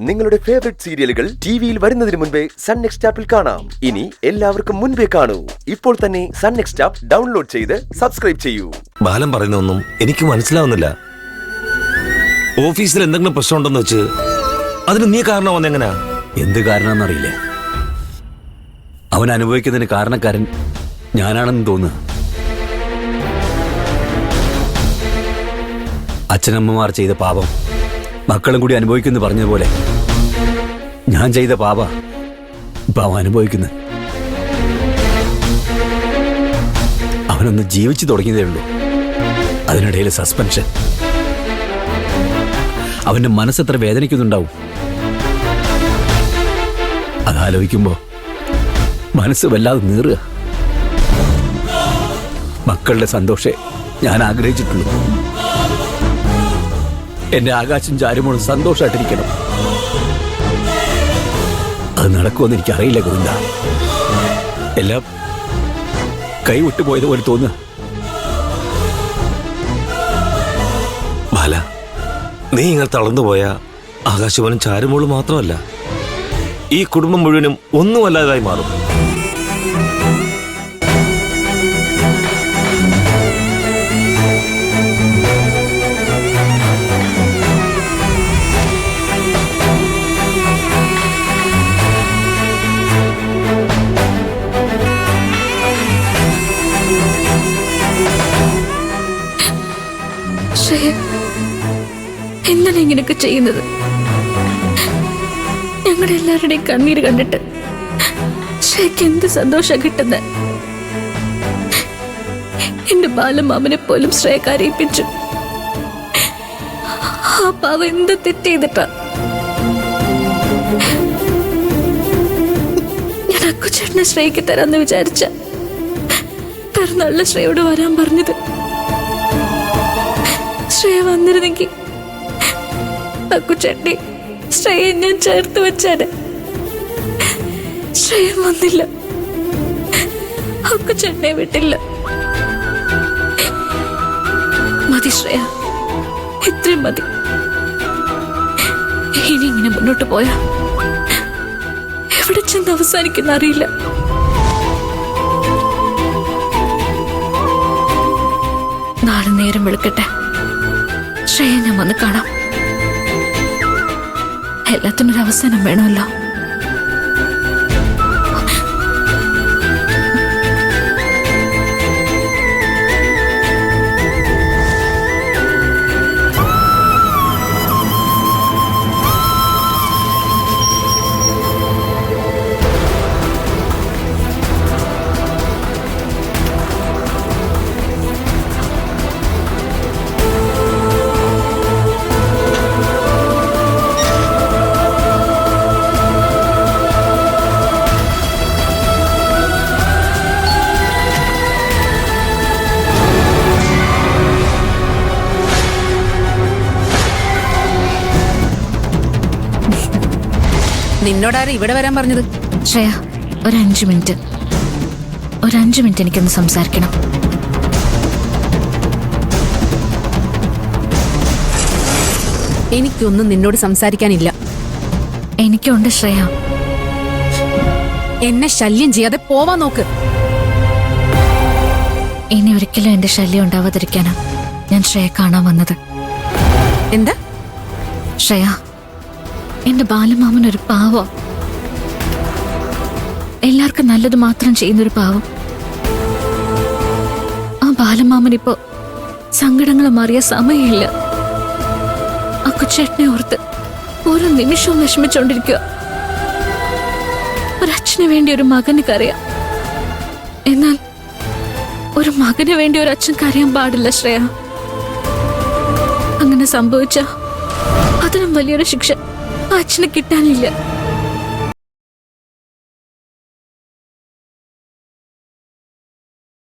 നിങ്ങളുടെ ഫേവറേറ്റ് സീരിയലുകൾ ടിവിയിൽ വരുന്നതിന് മുൻപേ സൺ നെക്സ്റ്റ് ആപ്പിൽ കാണാം. ഇനി എല്ലാവർക്കും മുൻപേ കാണൂ. ഇപ്പോൾ തന്നെ സൺ നെക്സ്റ്റ് ആപ്പ് ഡൗൺലോഡ് ചെയ്ത് സബ്സ്ക്രൈബ് ചെയ്യൂ. ബാലൻ പറയുന്നൊന്നും എനിക്ക് മനസ്സിലാവുന്നില്ല. ഓഫീസിൽ എന്തെങ്കിലും പ്രശ്നമുണ്ടെന്ന് വെച്ച് അതിന് നീ കാരണമാവുന്ന എങ്ങനാ? എന്ത് കാരണമെന്നറിയില്ല. അവൻ അനുഭവിക്കുന്നതിന് കാരണക്കാരൻ ഞാനാണെന്ന് തോന്നുന്നു. അച്ഛനമ്മമാർ ചെയ്ത പാപം മക്കളും കൂടി അനുഭവിക്കുന്നു പറഞ്ഞതുപോലെ ഞാൻ ചെയ്ത പാപ ഇപ്പൊ അവൻ അനുഭവിക്കുന്നു. അവനൊന്ന് ജീവിച്ചു തുടങ്ങിയതേ ഉള്ളൂ, അതിനിടയിൽ സസ്പെൻഷൻ. അവന്റെ മനസ്സെത്ര വേദനിക്കുന്നുണ്ടാവും. അതാലോചിക്കുമ്പോ മനസ്സ് വല്ലാതെ നീറുക. മക്കളുടെ സന്തോഷേ ഞാൻ ആഗ്രഹിച്ചിട്ടുള്ളൂ. എന്റെ ആകാശം ചാരുമോളും സന്തോഷമായിട്ടിരിക്കണം. അത് നടക്കുമെന്ന് എനിക്കറിയില്ല ഗോവിന്ദ. എല്ലാം കൈവിട്ടു പോയതുപോലെ തോന്നുക. ബാല, നീ ഇങ്ങനെ തളർന്നുപോയ ആകാശവാനും ചാരുമോളും മാത്രമല്ല, ഈ കുടുംബം മുഴുവനും ഒന്നുമല്ലാതായി മാറും. എന്താണ് ഇങ്ങനെയൊക്കെ ചെയ്യുന്നത്? ഞങ്ങളുടെ എല്ലാവരുടെയും കണ്ണീര് കണ്ടിട്ട് ശ്രേയക്ക് എന്ത് സന്തോഷം കിട്ടുന്നത്? എന്റെ ബാലമാമനെ പോലും ശ്രേയ കരയിപ്പിച്ചു. ആ പാവം എന്ത് തെറ്റ് ചെയ്തിട്ടാ? ഞാൻ അക്കുച്ചേട്ടനെ ശ്രേയക്ക് തരാന്ന് വിചാരിച്ച പിറന്നാളിന് ശ്രേയോട് വരാൻ പറഞ്ഞത്. ശ്രേയ വന്നിരുന്നെങ്കിൽ അക്കുച്ചേട്ടനെ ശ്രേയ ഞാൻ ചേർത്ത് വെച്ചാണ്. ശ്രേയ വന്നില്ല, അക്കുച്ചേട്ടനെ വിട്ടില്ല. മതി ശ്രേയ, ഇത്രയും മതി. ഇനി ഇങ്ങനെ മുന്നോട്ട് പോയാ എവിടെ ചെന്ന് അവസാനിക്കുന്ന അറിയില്ല. നാളെ നേരം വെളുക്കട്ടെ, ശ്രേയ ഞാൻ വന്ന് കാണാം. എല്ലാത്തിനൊരു അവസാനം വേണമല്ലോ. നിന്നോടാരും ഇവിടെ വരാൻ പറഞ്ഞത്? ശ്രേയ, ഒരു 5 മിനിറ്റ് എനിക്കൊന്ന് സംസാരിക്കണം. എനിക്കൊന്നും നിന്നോട് സംസാരിക്കാനില്ല. എനിക്കുണ്ട് ശ്രേയ. എന്നെ ശല്യം ചെയ്യാതെ പോവാൻ നോക്ക്. ഇനി ഒരിക്കലും എന്റെ ശല്യം ഉണ്ടാവാതിരിക്കാനാ ഞാൻ ശ്രേയ കാണാൻ വന്നത്. എന്താ? ശ്രേയ, എന്റെ ബാലമാമൻ ഒരു പാവം. എല്ലാവർക്കും നല്ലത് മാത്രം ചെയ്യുന്നൊരു പാവം. ആ ബാലമാമൻ ഇപ്പോ സങ്കടങ്ങൾ മാറിയ സമയമില്ല. ആ കൊച്ചേട്ടനെ ഓർത്ത് ഓരോ നിമിഷവും വിഷമിച്ചോണ്ടിരിക്കുക. ഒരച്ഛന് വേണ്ടി ഒരു മകന് കരയാം, എന്നാൽ ഒരു മകന് വേണ്ടി ഒരു അച്ഛൻ കരയാൻ പാടില്ല ശ്രേയ. അങ്ങനെ സംഭവിച്ച അതിനും വലിയൊരു ശിക്ഷ ആ അച്ഛന് കിട്ടാനില്ല.